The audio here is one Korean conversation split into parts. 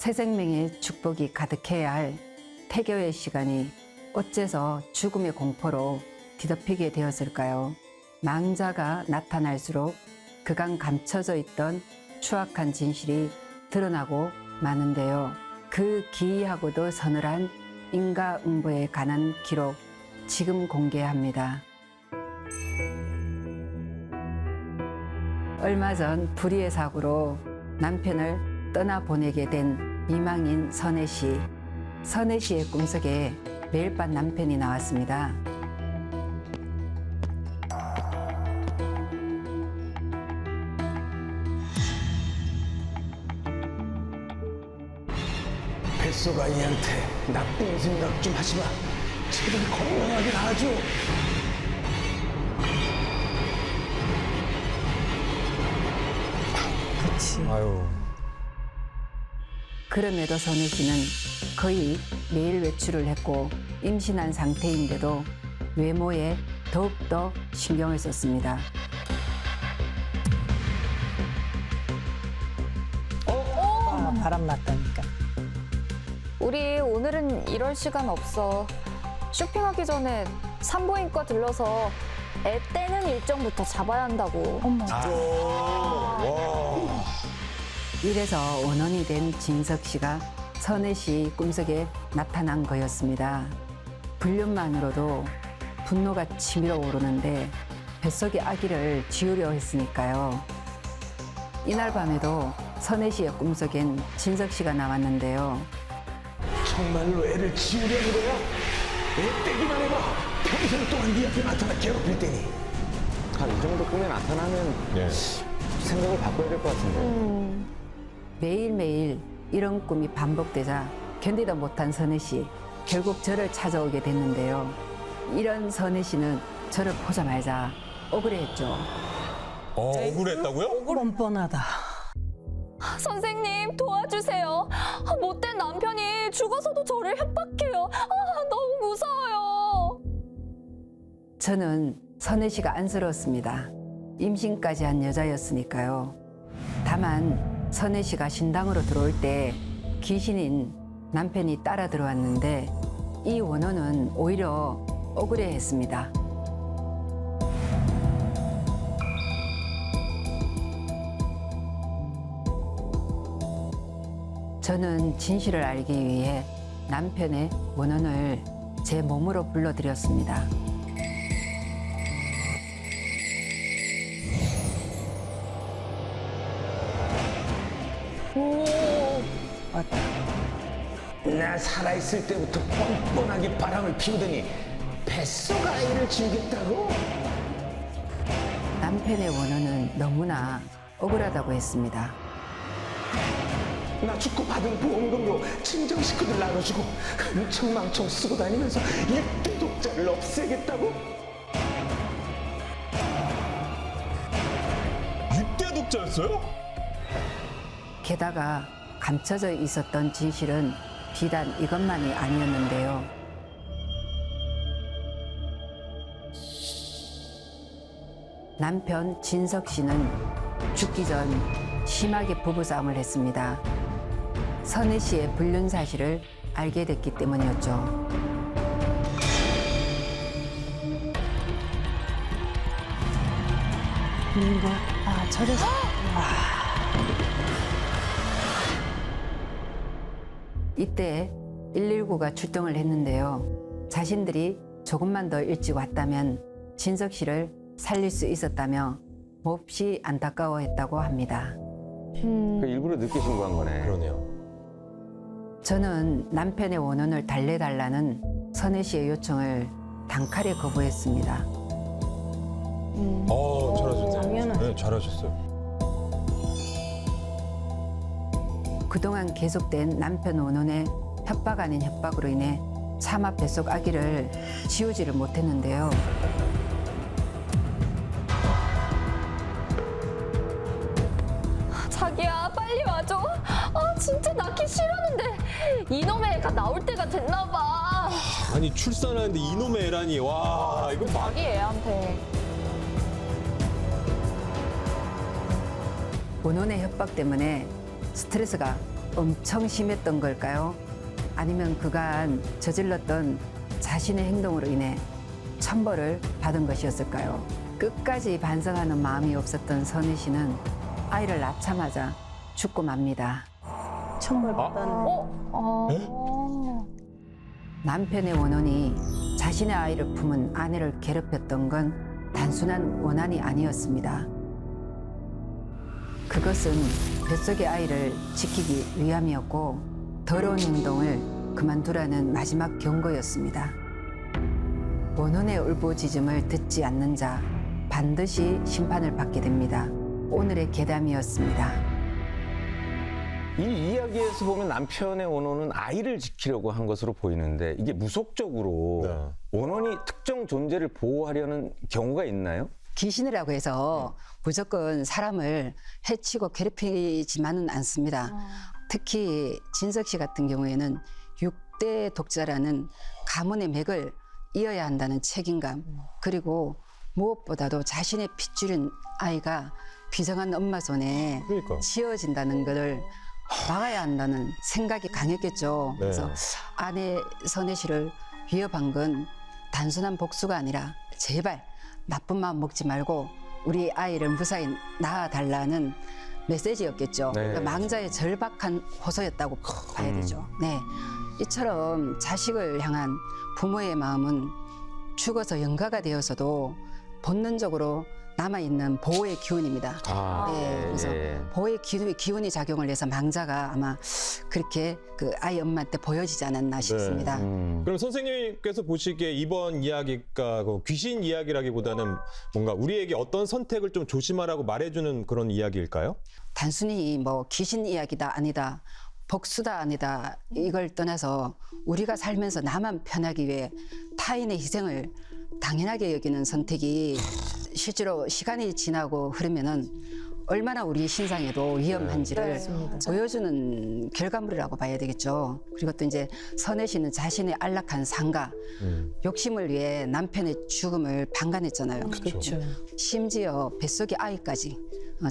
새 생명의 축복이 가득해야 할 태교의 시간이 어째서 죽음의 공포로 뒤덮이게 되었을까요? 망자가 나타날수록 그간 감춰져 있던 추악한 진실이 드러나고 마는데요. 그 기이하고도 서늘한 인과응보에 관한 기록 지금 공개합니다. 얼마 전 불의의 사고로 남편을 떠나보내게 된 미망인 선혜 씨. 선혜 씨의 꿈속에 매일 밤 남편이 나왔습니다. 뱃속 아이한테 나쁜 생각 좀 하지 마. 제발 건강하게 놔줘. 아유. 그럼에도 선혜 씨는 거의 매일 외출을 했고 임신한 상태인데도 외모에 더욱더 신경을 썼습니다. 바람 났다니까. 우리 오늘은 이럴 시간 없어. 쇼핑하기 전에 산부인과 들러서 애 떼는 일정부터 잡아야 한다고. 어머. 이래서 원혼이 된 진석 씨가 선혜 씨 꿈속에 나타난 거였습니다. 불륜만으로도 분노가 치밀어 오르는데 뱃속의 아기를 지우려 했으니까요. 이날 밤에도 선혜 씨의 꿈속엔 진석 씨가 나왔는데요. 정말로 애를 지우려는 거야? 애 떼기만 해봐. 평생 동안 네 앞에 나타나 괴롭힐 테니. 한 이 정도 꿈에 나타나면 생각을 바꿔야 될 것 같은데. 매일매일 이런 꿈이 반복되자 견디다 못한 선혜 씨. 결국 저를 찾아오게 됐는데요. 이런 선혜 씨는 저를 보자마자 억울해했죠. 억울했다고요? 뻔뻔하다. 선생님 도와주세요. 못된 남편이 죽어서도 저를 협박해요. 너무 무서워요. 저는 선혜 씨가 안쓰러웠습니다. 임신까지 한 여자였으니까요. 다만 선혜 씨가 신당으로 들어올 때 귀신인 남편이 따라 들어왔는데 이 원혼은 오히려 억울해했습니다. 저는 진실을 알기 위해 남편의 원혼을 제 몸으로 불러들였습니다. 왔다. 나 살아있을 때부터 뻔뻔하게 바람을 피우더니 뱃속 아이를 지우겠다고? 남편의 원혼은 너무나 억울하다고 했습니다. 나 죽고 받은 보험금으로 친정 식구들 나눠주고 흥청망청 쓰고 다니면서 일대 독자를 없애겠다고? 6대 독자였어요? 게다가 감춰져 있었던 진실은 비단 이것만이 아니었는데요. 남편 진석 씨는 죽기 전 심하게 부부싸움을 했습니다. 선혜 씨의 불륜 사실을 알게 됐기 때문이었죠. 민거. 저래서. 이때 119가 출동을 했는데요. 자신들이 조금만 더 일찍 왔다면 진석 씨를 살릴 수 있었다며 몹시 안타까워했다고 합니다. 그 일부러 늦게 신고한 거네. 그러네요. 저는 남편의 원혼을 달래달라는 선혜 씨의 요청을 단칼에 거부했습니다. 잘하셨네요. 장면은. 네, 잘하셨어요. 그동안 계속된 남편 원혼의 협박 아닌 협박으로 인해 차마 뱃속 아기를 지우지를 못했는데요. 자기야 빨리 와줘. 진짜 낳기 싫었는데 이놈의 애가 나올 때가 됐나 봐. 아니 출산하는데 이놈의 애라니. 와 이거 자기 애한테. 원혼의 협박 때문에 스트레스가 엄청 심했던 걸까요? 아니면 그간 저질렀던 자신의 행동으로 인해 천벌을 받은 것이었을까요? 끝까지 반성하는 마음이 없었던 선희 씨는 아이를 낳자마자 죽고 맙니다. 천벌 받았네. 남편의 원혼이 자신의 아이를 품은 아내를 괴롭혔던 건 단순한 원한이 아니었습니다. 그것은 뱃속의 아이를 지키기 위함이었고 더러운 행동을 그만두라는 마지막 경고였습니다. 원혼의 울부짖음을 듣지 않는 자 반드시 심판을 받게 됩니다. 오늘의 계담이었습니다. 이 이야기에서 보면 남편의 원혼은 아이를 지키려고 한 것으로 보이는데 이게 무속적으로 네. 원혼이 특정 존재를 보호하려는 경우가 있나요? 귀신이라고 해서 무조건 사람을 해치고 괴롭히지만은 않습니다. 특히 진석 씨 같은 경우에는 6대 독자라는 가문의 맥을 이어야 한다는 책임감, 그리고 무엇보다도 자신의 핏줄인 아이가 비정한 엄마 손에 그러니까. 지어진다는 것을 막아야 한다는 생각이 강했겠죠. 네. 그래서 아내 선혜 씨를 위협한 건 단순한 복수가 아니라 제발 나쁜 마음 먹지 말고 우리 아이를 무사히 낳아달라는 메시지였겠죠. 네. 그러니까 망자의 절박한 호소였다고 봐야 되죠. 네, 이처럼 자식을 향한 부모의 마음은 죽어서 영가가 되어서도 본능적으로 남아있는 보호의 기운입니다. 네, 그래서 보호의 기운이 작용을 해서 망자가 아마 그렇게 그 아이 엄마한테 보여지지 않았나 싶습니다. 그럼 선생님께서 보시기에 이번 이야기가 그 귀신 이야기라기보다는 뭔가 우리에게 어떤 선택을 좀 조심하라고 말해주는 그런 이야기일까요? 단순히 뭐 귀신 이야기다 아니다, 복수다 아니다 이걸 떠나서 우리가 살면서 나만 편하기 위해 타인의 희생을 당연하게 여기는 선택이 실제로 시간이 지나고 흐르면은 얼마나 우리 신상에도 위험한지를 보여주는 결과물이라고 봐야 되겠죠. 그리고 또 이제 선혜 씨는 자신의 안락한 상가, 욕심을 위해 남편의 죽음을 방관했잖아요. 그렇죠. 심지어 뱃속의 아이까지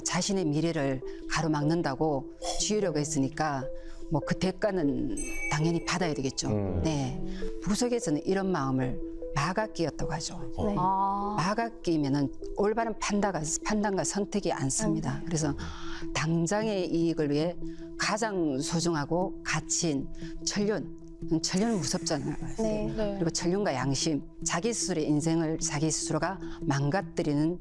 자신의 미래를 가로막는다고 지으려고 했으니까 뭐 그 대가는 당연히 받아야 되겠죠. 네, 무속에서는 이런 마음을 마각기였다고 하죠. 네. 마각기면은 올바른 판단과 선택이 않습니다. 그래서 당장의 이익을 위해 가장 소중하고 가치인 천륜은 무섭잖아요. 네. 그리고 천륜과 양심, 자기 스스로의 인생을 자기 스스로가 망가뜨리는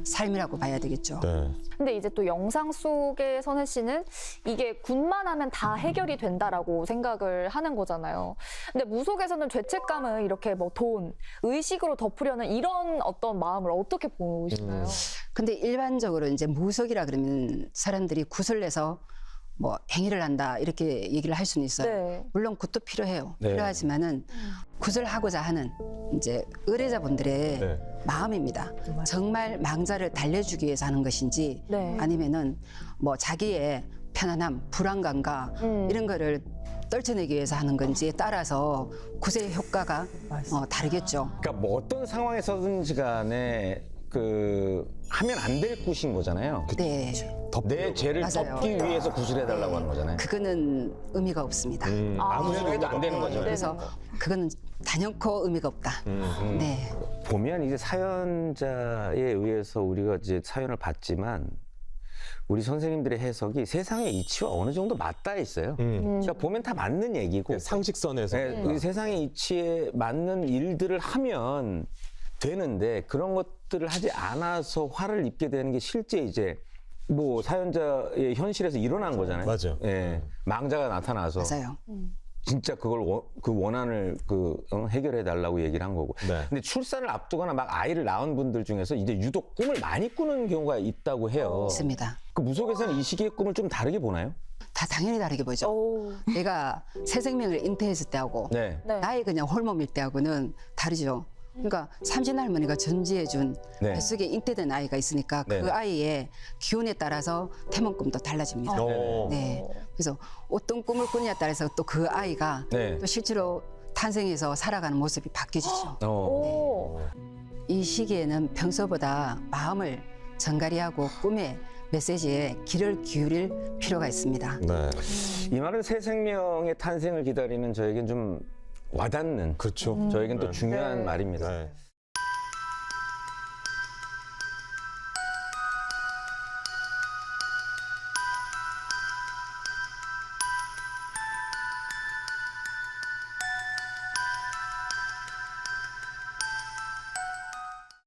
삶이라고 봐야 되겠죠. 네. 근데 이제 또 영상 속의 선혜 씨는 이게 굿만 하면 다 해결이 된다라고 생각을 하는 거잖아요. 근데 무속에서는 죄책감을 이렇게 뭐 돈, 의식으로 덮으려는 이런 어떤 마음을 어떻게 보시나요? 근데 일반적으로 이제 무속이라 그러면 사람들이 굿을 내서 뭐 행위를 한다 이렇게 얘기를 할 수는 있어요. 네. 물론 굿도 필요해요. 네. 필요하지만은 굿을 하고자 하는 이제 의뢰자분들의 네. 마음입니다. 정말 망자를 달래주기 위해서 하는 것인지 네. 아니면은 뭐 자기의 편안함, 불안감과 이런 거를 떨쳐내기 위해서 하는 건지에 따라서 굿의 효과가 다르겠죠. 그러니까 뭐 어떤 상황에서든지 간에 그 하면 안 될 굿인 거잖아요. 네, 내 죄를 맞아요. 덮기 위해서 굿을 해달라고 하는 거잖아요. 그거는 의미가 없습니다. 아무래도 해도 안 되는 거죠. 그래서 그거는 단연코 의미가 없다. 네. 보면 이제 사연자에 의해서 우리가 이제 사연을 봤지만 우리 선생님들의 해석이 세상의 이치와 어느 정도 맞닿아 있어요. 그러니까 보면 다 맞는 얘기고 상식선에서. 네, 우리 세상의 이치에 맞는 일들을 하면 되는데 그런 것들을 하지 않아서 화를 입게 되는 게 실제 이제 뭐 사연자의 현실에서 일어난 거잖아요. 맞아요. 예, 망자가 나타나서 맞아요. 진짜 그걸 그 원한을 해결해 달라고 얘기를 한 거고. 네. 근데 출산을 앞두거나 막 아이를 낳은 분들 중에서 이제 유독 꿈을 많이 꾸는 경우가 있다고 해요. 있습니다. 그 무속에서는 이 시기의 꿈을 좀 다르게 보나요? 다 당연히 다르게 보죠. 오. 내가 새 생명을 잉태했을 때하고 네. 네. 나의 그냥 홀몸일 때하고는 다르죠. 그러니까 삼신 할머니가 전지해준 네. 뱃속에 잉태된 아이가 있으니까 그 네네. 아이의 기운에 따라서 태몽꿈도 달라집니다. 네. 그래서 어떤 꿈을 꾸느냐에 따라서 또 그 아이가 네. 또 실제로 탄생해서 살아가는 모습이 바뀌어지죠. 오. 이 시기에는 평소보다 마음을 정갈이하고 꿈에 메시지에 귀를 기울일 필요가 있습니다. 네. 이 말은 새 생명의 탄생을 기다리는 저에겐 좀 와닿는, 그렇죠. 저에겐 또 네. 중요한 네. 말입니다. 네.